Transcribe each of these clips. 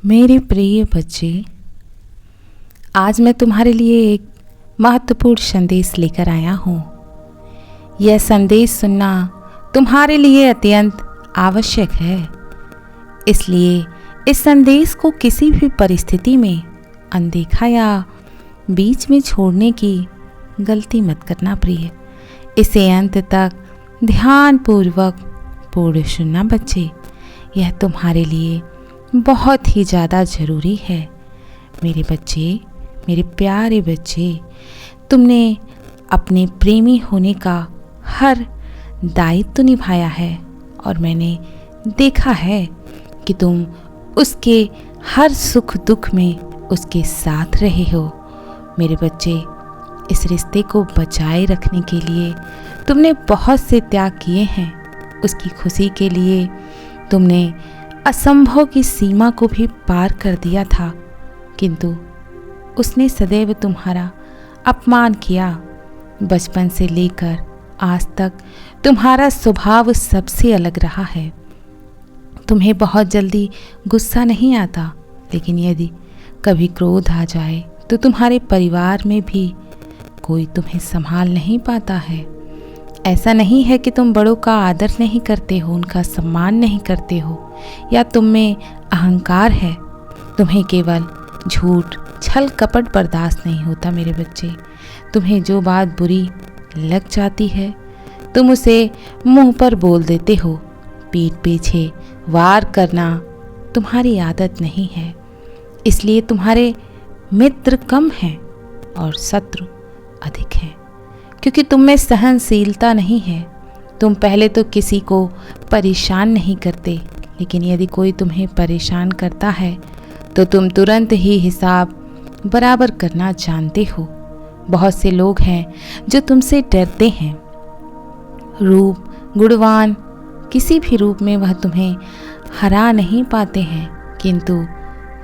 मेरे प्रिय बच्चे, आज मैं तुम्हारे लिए एक महत्वपूर्ण संदेश लेकर आया हूँ। यह संदेश सुनना तुम्हारे लिए अत्यंत आवश्यक है। इसलिए इस संदेश को किसी भी परिस्थिति में अनदेखा या बीच में छोड़ने की गलती मत करना प्रिय। इसे अंत तक ध्यानपूर्वक पूर्ण सुनना बच्चे। यह तुम्हारे लिए बहुत ही ज़्यादा ज़रूरी है। मेरे बच्चे, मेरे प्यारे बच्चे, तुमने अपने प्रेमी होने का हर दायित्व निभाया है और मैंने देखा है कि तुम उसके हर सुख दुख में उसके साथ रहे हो। मेरे बच्चे, इस रिश्ते को बचाए रखने के लिए तुमने बहुत से त्याग किए हैं। उसकी खुशी के लिए तुमने असंभव की सीमा को भी पार कर दिया था, किंतु उसने सदैव तुम्हारा अपमान किया। बचपन से लेकर आज तक तुम्हारा स्वभाव सबसे अलग रहा है। तुम्हें बहुत जल्दी गुस्सा नहीं आता, लेकिन यदि कभी क्रोध आ जाए तो तुम्हारे परिवार में भी कोई तुम्हें संभाल नहीं पाता है। ऐसा नहीं है कि तुम बड़ों का आदर नहीं करते हो, उनका सम्मान नहीं करते हो या तुम में अहंकार है। तुम्हें केवल झूठ, छल, कपट बर्दाश्त नहीं होता। मेरे बच्चे, तुम्हें जो बात बुरी लग जाती है तुम उसे मुंह पर बोल देते हो। पीठ पीछे वार करना तुम्हारी आदत नहीं है। इसलिए तुम्हारे मित्र कम हैं और शत्रु अधिक हैं, क्योंकि तुम में सहनशीलता नहीं है। तुम पहले तो किसी को परेशान नहीं करते, लेकिन यदि कोई तुम्हें परेशान करता है तो तुम तुरंत ही हिसाब बराबर करना जानते हो। बहुत से लोग हैं जो तुमसे डरते हैं। रूप, गुणवान, किसी भी रूप में वह तुम्हें हरा नहीं पाते हैं, किंतु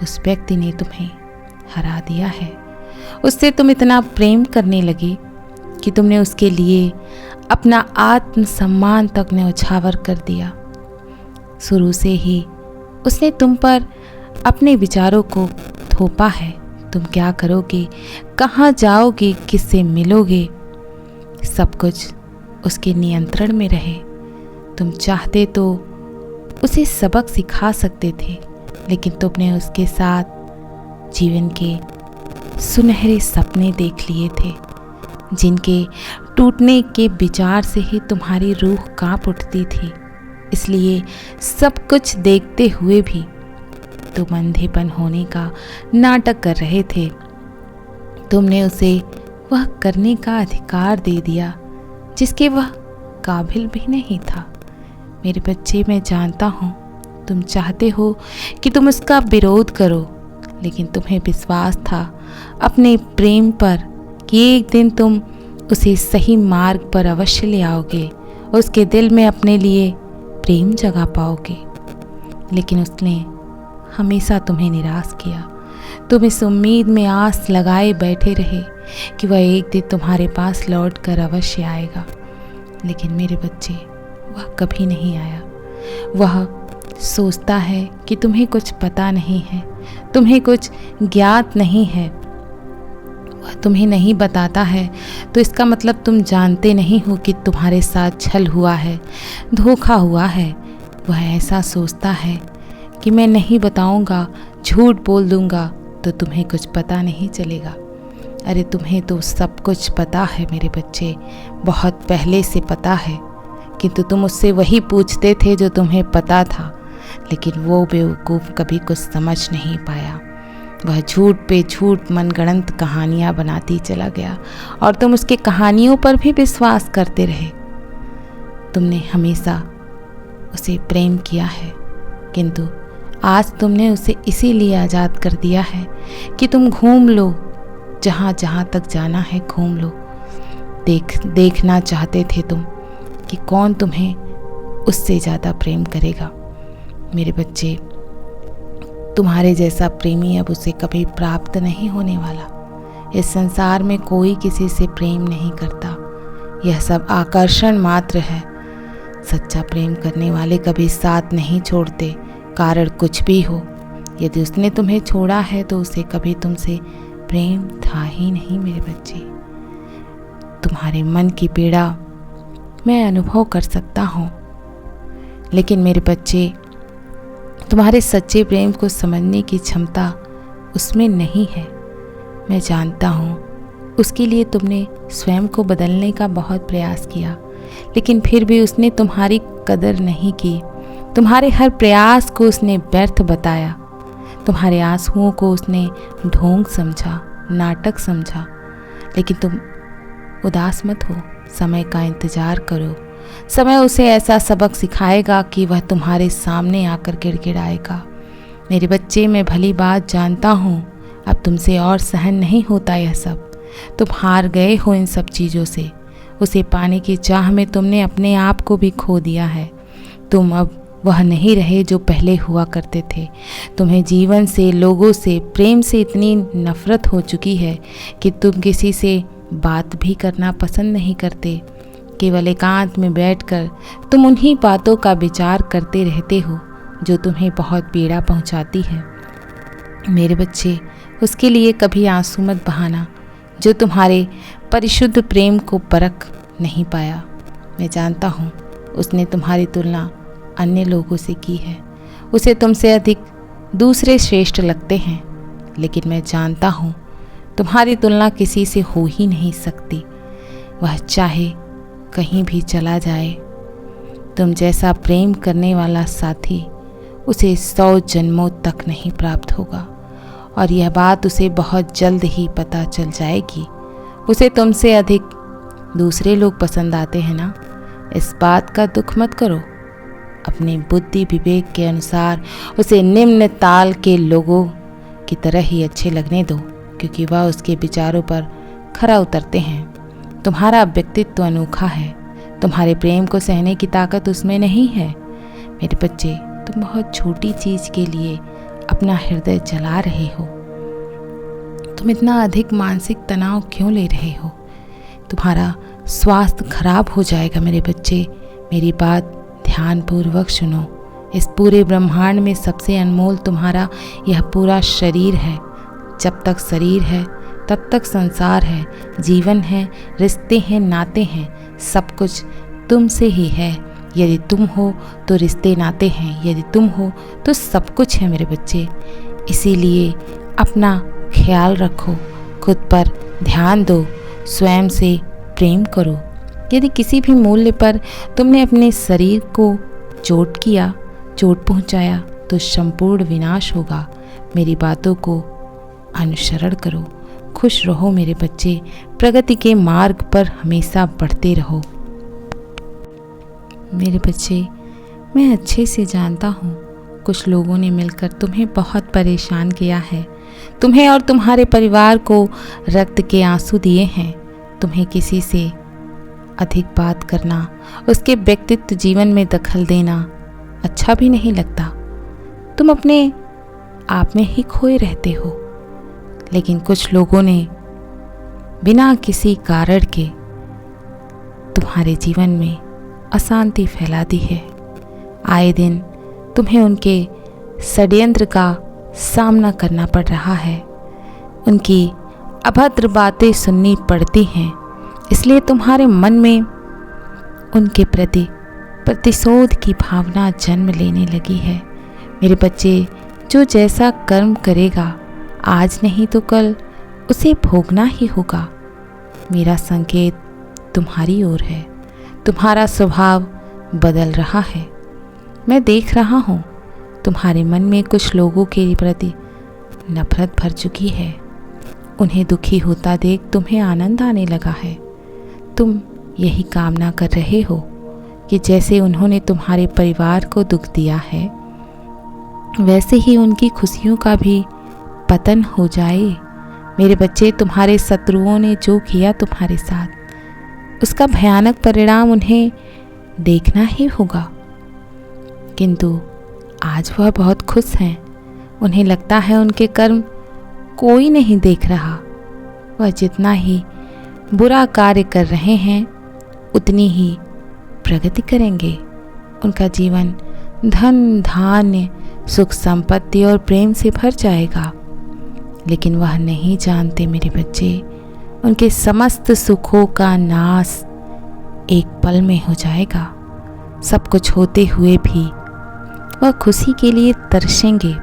उस व्यक्ति ने तुम्हें हरा दिया है। उससे तुम इतना प्रेम करने लगे कि तुमने उसके लिए अपना आत्मसम्मान तक न्यौछावर कर दिया। शुरू से ही उसने तुम पर अपने विचारों को थोपा है। तुम क्या करोगे, कहाँ जाओगे, किससे मिलोगे, सब कुछ उसके नियंत्रण में रहे। तुम चाहते तो उसे सबक सिखा सकते थे, लेकिन तुमने उसके साथ जीवन के सुनहरे सपने देख लिए थे, जिनके टूटने के विचार से ही तुम्हारी रूह कांप उठती थी। इसलिए सब कुछ देखते हुए भी तुम अंधेपन होने का नाटक कर रहे थे। तुमने उसे वह करने का अधिकार दे दिया जिसके वह काबिल भी नहीं था। मेरे बच्चे, मैं जानता हूँ तुम चाहते हो कि तुम उसका विरोध करो, लेकिन तुम्हें विश्वास था अपने प्रेम पर कि एक दिन तुम उसे सही मार्ग पर अवश्य ले आओगे, उसके दिल में अपने लिए प्रेम जगा पाओगे। लेकिन उसने हमेशा तुम्हें निराश किया। तुम इस उम्मीद में आस लगाए बैठे रहे कि वह एक दिन तुम्हारे पास लौट कर अवश्य आएगा, लेकिन मेरे बच्चे, वह कभी नहीं आया। वह सोचता है कि तुम्हें कुछ पता नहीं है, तुम्हें कुछ ज्ञात नहीं है। वह तुम्हें नहीं बताता है तो इसका मतलब तुम जानते नहीं हो कि तुम्हारे साथ छल हुआ है, धोखा हुआ है। वह ऐसा सोचता है कि मैं नहीं बताऊंगा, झूठ बोल दूंगा तो तुम्हें कुछ पता नहीं चलेगा। अरे तुम्हें तो सब कुछ पता है मेरे बच्चे, बहुत पहले से पता है, किंतु तुम उससे वही पूछते थे जो तुम्हें पता था। लेकिन वो बेवकूफ़ कभी कुछ समझ नहीं पाया। वह झूठ पे झूठ मनगढ़ंत कहानियाँ बनाती चला गया और तुम उसके कहानियों पर भी विश्वास करते रहे। तुमने हमेशा उसे प्रेम किया है, किंतु आज तुमने उसे इसीलिए आज़ाद कर दिया है कि तुम घूम लो, जहाँ जहाँ तक जाना है घूम लो। देखना चाहते थे तुम कि कौन तुम्हें उससे ज़्यादा प्रेम करेगा। मेरे बच्चे, तुम्हारे जैसा प्रेमी अब उसे कभी प्राप्त नहीं होने वाला। इस संसार में कोई किसी से प्रेम नहीं करता, यह सब आकर्षण मात्र है। सच्चा प्रेम करने वाले कभी साथ नहीं छोड़ते, कारण कुछ भी हो। यदि उसने तुम्हें छोड़ा है तो उसे कभी तुमसे प्रेम था ही नहीं मेरे बच्चे। तुम्हारे मन की पीड़ा मैं अनुभव कर सकता हूँ, लेकिन मेरे बच्चे तुम्हारे सच्चे प्रेम को समझने की क्षमता उसमें नहीं है। मैं जानता हूँ उसके लिए तुमने स्वयं को बदलने का बहुत प्रयास किया, लेकिन फिर भी उसने तुम्हारी कदर नहीं की। तुम्हारे हर प्रयास को उसने व्यर्थ बताया। तुम्हारे आंसुओं को उसने ढोंग समझा, नाटक समझा। लेकिन तुम उदास मत हो, समय का इंतज़ार करो। समय उसे ऐसा सबक सिखाएगा कि वह तुम्हारे सामने आकर गिड़गिड़ाएगा। मेरे बच्चे, मैं भली बात जानता हूँ, अब तुमसे और सहन नहीं होता यह सब। तुम हार गए हो इन सब चीज़ों से। उसे पाने की चाह में तुमने अपने आप को भी खो दिया है। तुम अब वह नहीं रहे जो पहले हुआ करते थे। तुम्हें जीवन से, लोगों से, प्रेम से इतनी नफरत हो चुकी है कि तुम किसी से बात भी करना पसंद नहीं करते। केवल एकांत में बैठकर तुम उन्हीं बातों का विचार करते रहते हो जो तुम्हें बहुत पीड़ा पहुंचाती है। मेरे बच्चे, उसके लिए कभी आंसू मत बहाना जो तुम्हारे परिशुद्ध प्रेम को परख नहीं पाया। मैं जानता हूँ उसने तुम्हारी तुलना अन्य लोगों से की है। उसे तुमसे अधिक दूसरे श्रेष्ठ लगते हैं, लेकिन मैं जानता हूँ तुम्हारी तुलना किसी से हो ही नहीं सकती। वह चाहे कहीं भी चला जाए, तुम जैसा प्रेम करने वाला साथी उसे 100 जन्मों तक नहीं प्राप्त होगा, और यह बात उसे बहुत जल्द ही पता चल जाएगी। उसे तुमसे अधिक दूसरे लोग पसंद आते हैं ना, इस बात का दुख मत करो। अपने बुद्धि विवेक के अनुसार उसे निम्न ताल के लोगों की तरह ही अच्छे लगने दो, क्योंकि वह उसके विचारों पर खरा उतरते हैं। तुम्हारा व्यक्तित्व अनोखा है। तुम्हारे प्रेम को सहने की ताकत उसमें नहीं है। मेरे बच्चे, तुम बहुत छोटी चीज़ के लिए अपना हृदय जला रहे हो। तुम इतना अधिक मानसिक तनाव क्यों ले रहे हो? तुम्हारा स्वास्थ्य खराब हो जाएगा मेरे बच्चे। मेरी बात ध्यानपूर्वक सुनो। इस पूरे ब्रह्मांड में सबसे अनमोल तुम्हारा यह पूरा शरीर है। जब तक शरीर है तब तक संसार है, जीवन है, रिश्ते हैं, नाते हैं, सब कुछ तुमसे ही है। यदि तुम हो तो रिश्ते नाते हैं, यदि तुम हो तो सब कुछ है मेरे बच्चे। इसीलिए अपना ख्याल रखो, खुद पर ध्यान दो, स्वयं से प्रेम करो। यदि किसी भी मूल्य पर तुमने अपने शरीर को चोट पहुंचाया तो संपूर्ण विनाश होगा। मेरी बातों को अनुसरण करो। खुश रहो मेरे बच्चे, प्रगति के मार्ग पर हमेशा बढ़ते रहो। मेरे बच्चे, मैं अच्छे से जानता हूँ कुछ लोगों ने मिलकर तुम्हें बहुत परेशान किया है। तुम्हें और तुम्हारे परिवार को रक्त के आंसू दिए हैं। तुम्हें किसी से अधिक बात करना, उसके व्यक्तित्व जीवन में दखल देना अच्छा भी नहीं लगता। तुम अपने आप में ही खोए रहते हो। लेकिन कुछ लोगों ने बिना किसी कारण के तुम्हारे जीवन में अशांति फैला दी है। आए दिन तुम्हें उनके षड्यंत्र का सामना करना पड़ रहा है। उनकी अभद्र बातें सुननी पड़ती हैं, इसलिए तुम्हारे मन में उनके प्रति प्रतिशोध की भावना जन्म लेने लगी है। मेरे बच्चे, जो जैसा कर्म करेगा आज नहीं तो कल उसे भोगना ही होगा। मेरा संकेत तुम्हारी ओर है। तुम्हारा स्वभाव बदल रहा है। मैं देख रहा हूँ तुम्हारे मन में कुछ लोगों के प्रति नफरत भर चुकी है। उन्हें दुखी होता देख तुम्हें आनंद आने लगा है। तुम यही कामना कर रहे हो कि जैसे उन्होंने तुम्हारे परिवार को दुख दिया है, वैसे ही उनकी खुशियों का भी पतन हो जाए। मेरे बच्चे, तुम्हारे शत्रुओं ने जो किया तुम्हारे साथ, उसका भयानक परिणाम उन्हें देखना ही होगा। किंतु आज वह बहुत खुश हैं। उन्हें लगता है उनके कर्म कोई नहीं देख रहा। वह जितना ही बुरा कार्य कर रहे हैं उतनी ही प्रगति करेंगे। उनका जीवन धन धान्य सुख संपत्ति और प्रेम से भर जाएगा। लेकिन वह नहीं जानते मेरे बच्चे, उनके समस्त सुखों का नाश एक पल में हो जाएगा। सब कुछ होते हुए भी वह खुशी के लिए तरसेंगे,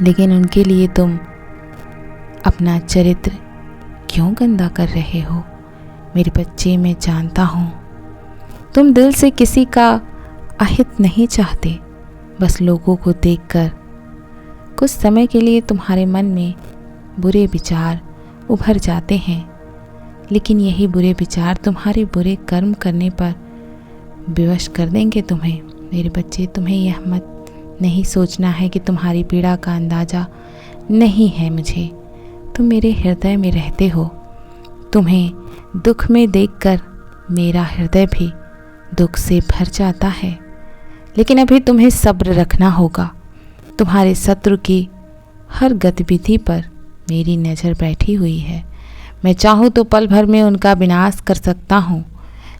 लेकिन उनके लिए तुम अपना चरित्र क्यों गंदा कर रहे हो? मेरे बच्चे, मैं जानता हूँ तुम दिल से किसी का अहित नहीं चाहते। बस लोगों को देखकर कुछ समय के लिए तुम्हारे मन में बुरे विचार उभर जाते हैं, लेकिन यही बुरे विचार तुम्हारे बुरे कर्म करने पर विवश कर देंगे तुम्हें। मेरे बच्चे, तुम्हें यह मत नहीं सोचना है कि तुम्हारी पीड़ा का अंदाज़ा नहीं है मुझे। तुम मेरे हृदय में रहते हो। तुम्हें दुख में देखकर मेरा हृदय भी दुख से भर जाता है, लेकिन अभी तुम्हें सब्र रखना होगा। तुम्हारे शत्रु की हर गतिविधि पर मेरी नज़र बैठी हुई है। मैं चाहूँ तो पल भर में उनका विनाश कर सकता हूँ,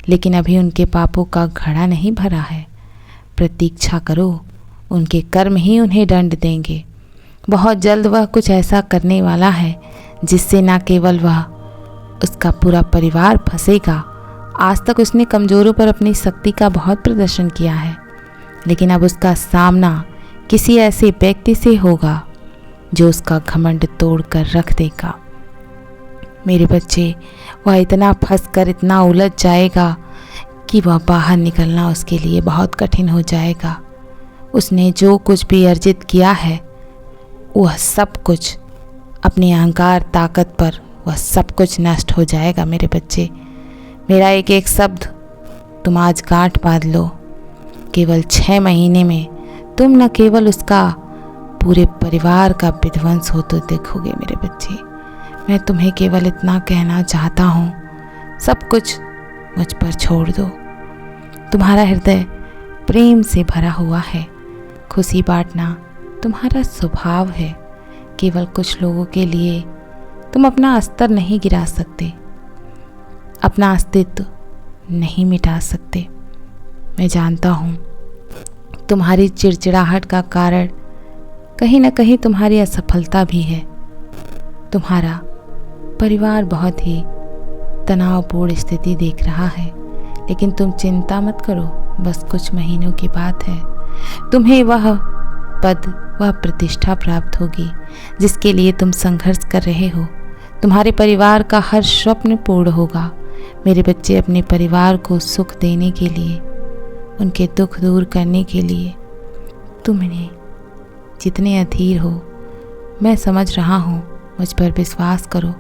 लेकिन अभी उनके पापों का घड़ा नहीं भरा है। प्रतीक्षा करो, उनके कर्म ही उन्हें दंड देंगे। बहुत जल्द वह कुछ ऐसा करने वाला है जिससे न केवल वह, उसका पूरा परिवार फंसेगा। आज तक उसने कमज़ोरों पर अपनी शक्ति का बहुत प्रदर्शन किया है, लेकिन अब उसका सामना किसी ऐसे व्यक्ति से होगा जो उसका घमंड तोड़ कर रख देगा। मेरे बच्चे, वह इतना फंसकर इतना उलझ जाएगा कि वह बाहर निकलना उसके लिए बहुत कठिन हो जाएगा। उसने जो कुछ भी अर्जित किया है वह सब कुछ अपने अहंकार ताकत पर वह सब कुछ नष्ट हो जाएगा। मेरे बच्चे, मेरा एक एक शब्द तुम आज गांठ बांध लो। केवल 6 महीने में तुम न केवल उसका पूरे परिवार का विध्वंस हो तो देखोगे। मेरे बच्चे, मैं तुम्हें केवल इतना कहना चाहता हूँ, सब कुछ मुझ पर छोड़ दो। तुम्हारा हृदय प्रेम से भरा हुआ है। खुशी बांटना तुम्हारा स्वभाव है। केवल कुछ लोगों के लिए तुम अपना स्तर नहीं गिरा सकते, अपना अस्तित्व नहीं मिटा सकते। मैं जानता हूँ तुम्हारी चिड़चिड़ाहट का कारण कहीं न कहीं तुम्हारी असफलता भी है। तुम्हारा परिवार बहुत ही तनावपूर्ण स्थिति देख रहा है, लेकिन तुम चिंता मत करो, बस कुछ महीनों की बात है। तुम्हें वह पद, वह प्रतिष्ठा प्राप्त होगी जिसके लिए तुम संघर्ष कर रहे हो। तुम्हारे परिवार का हर स्वप्न पूर्ण होगा। मेरे बच्चे, अपने परिवार को सुख देने के लिए, उनके दुख दूर करने के लिए तुमने जितने अधीर हो, मैं समझ रहा हूँ। मुझ पर विश्वास करो,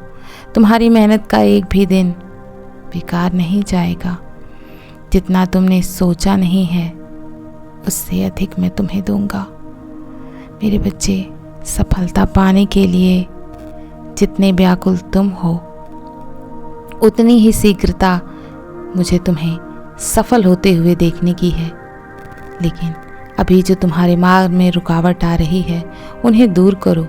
तुम्हारी मेहनत का एक भी दिन बेकार नहीं जाएगा। जितना तुमने सोचा नहीं है उससे अधिक मैं तुम्हें दूंगा। मेरे बच्चे, सफलता पाने के लिए जितने व्याकुल तुम हो, उतनी ही शीघ्रता मुझे तुम्हें सफल होते हुए देखने की है। लेकिन अभी जो तुम्हारे मार्ग में रुकावट आ रही है उन्हें दूर करो,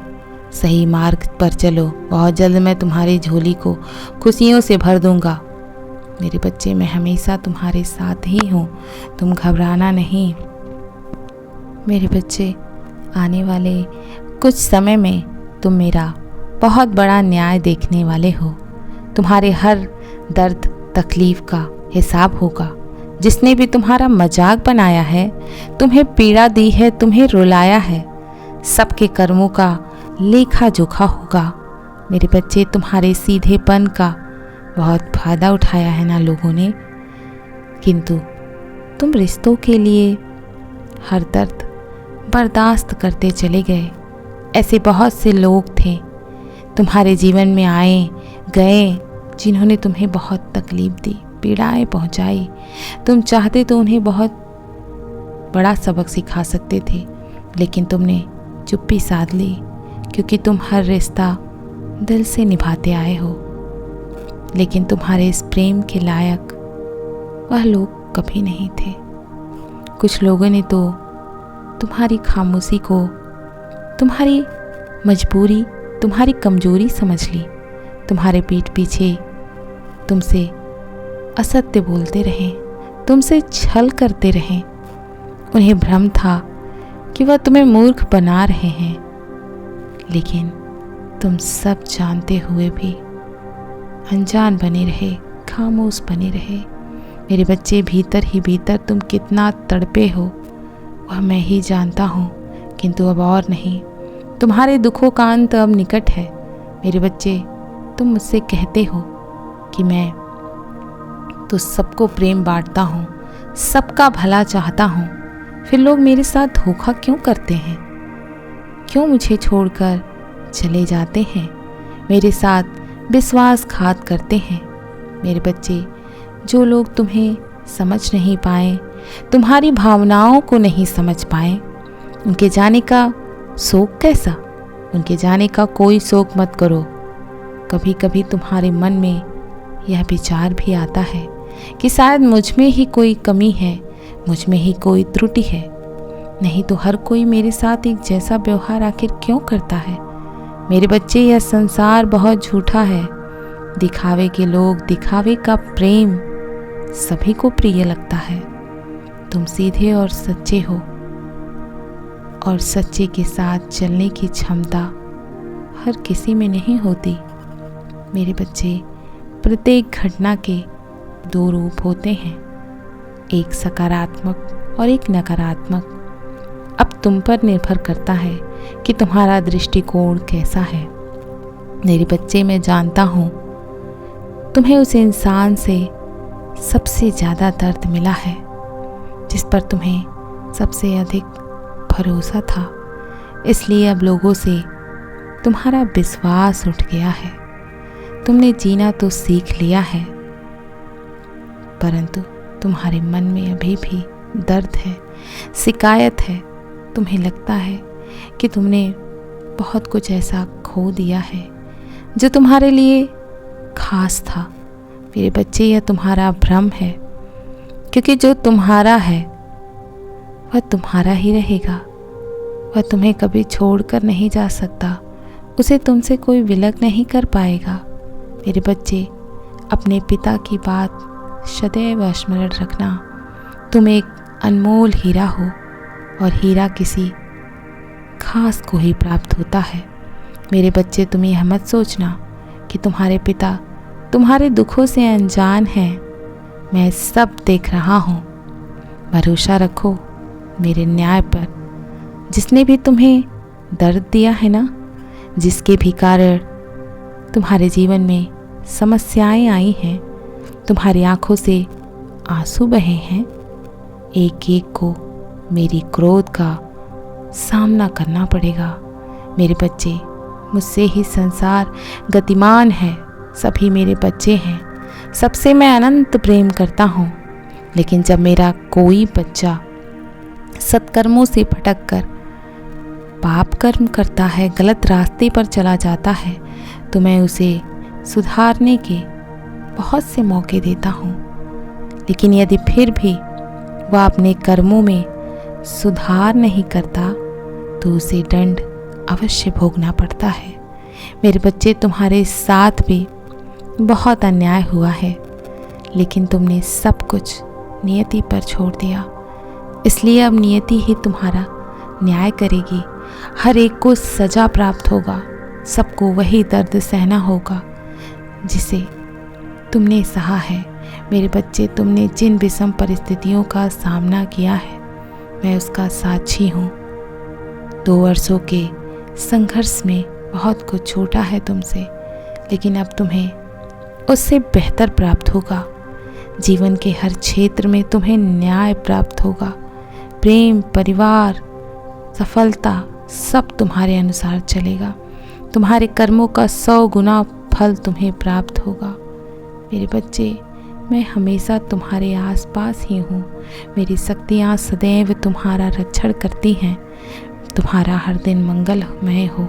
सही मार्ग पर चलो। बहुत जल्द मैं तुम्हारी झोली को खुशियों से भर दूंगा। मेरे बच्चे, मैं हमेशा तुम्हारे साथ ही हूँ, तुम घबराना नहीं। मेरे बच्चे, आने वाले कुछ समय में तुम मेरा बहुत बड़ा न्याय देखने वाले हो। तुम्हारे हर दर्द तकलीफ का हिसाब होगा। जिसने भी तुम्हारा मजाक बनाया है, तुम्हें पीड़ा दी है, तुम्हें रुलाया है, सबके कर्मों का लेखा जोखा होगा। मेरे बच्चे, तुम्हारे सीधेपन का बहुत फायदा उठाया है ना लोगों ने, किंतु तुम रिश्तों के लिए हर दर्द बर्दाश्त करते चले गए। ऐसे बहुत से लोग थे तुम्हारे जीवन में आए गए जिन्होंने तुम्हें बहुत तकलीफ दी, पीड़ाएं पहुंचाई। तुम चाहते तो उन्हें बहुत बड़ा सबक सिखा सकते थे, लेकिन तुमने चुप्पी साध ली, क्योंकि तुम हर रिश्ता दिल से निभाते आए हो। लेकिन तुम्हारे इस प्रेम के लायक वह लोग कभी नहीं थे। कुछ लोगों ने तो तुम्हारी खामोशी को तुम्हारी मजबूरी, तुम्हारी कमजोरी समझ ली। तुम्हारे पीठ पीछे तुमसे असत्य बोलते रहे, तुमसे छल करते रहे। उन्हें भ्रम था कि वह तुम्हें मूर्ख बना रहे हैं, लेकिन तुम सब जानते हुए भी अनजान बने रहे, खामोश बने रहे। मेरे बच्चे, भीतर ही भीतर तुम कितना तड़पे हो वह मैं ही जानता हूँ, किंतु अब और नहीं। तुम्हारे दुखों का अंत अब निकट है। मेरे बच्चे, तुम मुझसे कहते हो कि मैं तो सबको प्रेम बांटता हूँ, सबका भला चाहता हूँ, फिर लोग मेरे साथ धोखा क्यों करते हैं? क्यों मुझे छोड़कर चले जाते हैं? मेरे साथ विश्वासघात करते हैं। मेरे बच्चे, जो लोग तुम्हें समझ नहीं पाए, तुम्हारी भावनाओं को नहीं समझ पाए, उनके जाने का शोक कैसा? उनके जाने का कोई शोक मत करो। कभी कभी तुम्हारे मन में यह विचार भी आता है कि शायद मुझ में ही कोई कमी है, मुझ में ही कोई त्रुटि है। नहीं तो हर कोई मेरे साथ एक जैसा व्यवहार आखिर क्यों करता है? मेरे बच्चे, यह संसार बहुत झूठा है। दिखावे के लोग, दिखावे का प्रेम सभी को प्रिय लगता है। तुम सीधे और सच्चे हो, और सच्चे के साथ चलने की क्षमता हर किसी में नहीं होती। मेरे बच्चे, प्रत्येक घटना के दो रूप होते हैं, एक सकारात्मक और एक नकारात्मक। अब तुम पर निर्भर करता है कि तुम्हारा दृष्टिकोण कैसा है। मेरे बच्चे, मैं जानता हूँ तुम्हें उस इंसान से सबसे ज़्यादा दर्द मिला है, जिस पर तुम्हें सबसे अधिक भरोसा था। इसलिए अब लोगों से तुम्हारा विश्वास उठ गया है। तुमने जीना तो सीख लिया है, परंतु तुम्हारे मन में अभी भी दर्द है, शिकायत है। तुम्हें लगता है कि तुमने बहुत कुछ ऐसा खो दिया है जो तुम्हारे लिए खास था। मेरे बच्चे, यह तुम्हारा भ्रम है, क्योंकि जो तुम्हारा है वह तुम्हारा ही रहेगा। वह तुम्हें कभी छोड़कर नहीं जा सकता, उसे तुमसे कोई विलग नहीं कर पाएगा। मेरे बच्चे, अपने पिता की बात सदैव स्मरण रखना। तुम एक अनमोल हीरा हो, और हीरा किसी खास को ही प्राप्त होता है। मेरे बच्चे, तुम यह मत सोचना कि तुम्हारे पिता तुम्हारे दुखों से अनजान हैं। मैं सब देख रहा हूँ। भरोसा रखो मेरे न्याय पर। जिसने भी तुम्हें दर्द दिया है ना, जिसके भी कारण तुम्हारे जीवन में समस्याएं आई हैं, तुम्हारी आंखों से आंसू बहे हैं, एक एक को मेरी क्रोध का सामना करना पड़ेगा। मेरे बच्चे, मुझसे ही संसार गतिमान है। सभी मेरे बच्चे हैं, सबसे मैं अनंत प्रेम करता हूँ। लेकिन जब मेरा कोई बच्चा सत्कर्मों से भटक कर पाप कर्म करता है, गलत रास्ते पर चला जाता है, तो मैं उसे सुधारने के बहुत से मौके देता हूँ। लेकिन यदि फिर भी वह अपने कर्मों में सुधार नहीं करता, तो उसे दंड अवश्य भोगना पड़ता है। मेरे बच्चे, तुम्हारे साथ भी बहुत अन्याय हुआ है, लेकिन तुमने सब कुछ नियति पर छोड़ दिया। इसलिए अब नियति ही तुम्हारा न्याय करेगी। हर एक को सजा प्राप्त होगा, सबको वही दर्द सहना होगा जिसे तुमने सहा है। मेरे बच्चे, तुमने जिन विषम परिस्थितियों का सामना किया है, मैं उसका साक्षी हूँ। 2 वर्षों के संघर्ष में बहुत कुछ छूटा है तुमसे, लेकिन अब तुम्हें उससे बेहतर प्राप्त होगा। जीवन के हर क्षेत्र में तुम्हें न्याय प्राप्त होगा। प्रेम, परिवार, सफलता सब तुम्हारे अनुसार चलेगा। तुम्हारे कर्मों का 100 गुना फल तुम्हें प्राप्त होगा। मेरे बच्चे, मैं हमेशा तुम्हारे आसपास ही हूँ। मेरी शक्तियाँ सदैव तुम्हारा रक्षण करती हैं। तुम्हारा हर दिन मंगलमय हो।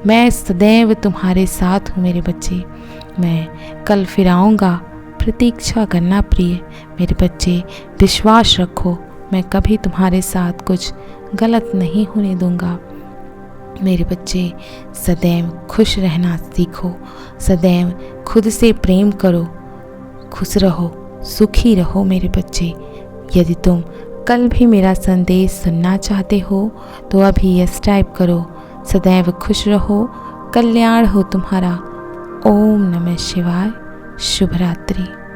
मैं सदैव तुम्हारे साथ हूँ मेरे बच्चे। मैं कल फिर आऊँगा, प्रतीक्षा करना प्रिय। मेरे बच्चे, विश्वास रखो, मैं कभी तुम्हारे साथ कुछ गलत नहीं होने दूँगा। मेरे बच्चे, सदैव खुश रहना सीखो, सदैव खुद से प्रेम करो, खुश रहो, सुखी रहो। मेरे बच्चे, यदि तुम कल भी मेरा संदेश सुनना चाहते हो तो अभी यस टाइप करो। सदैव खुश रहो, कल्याण हो तुम्हारा। ओम नमः शिवाय। शुभ रात्रि।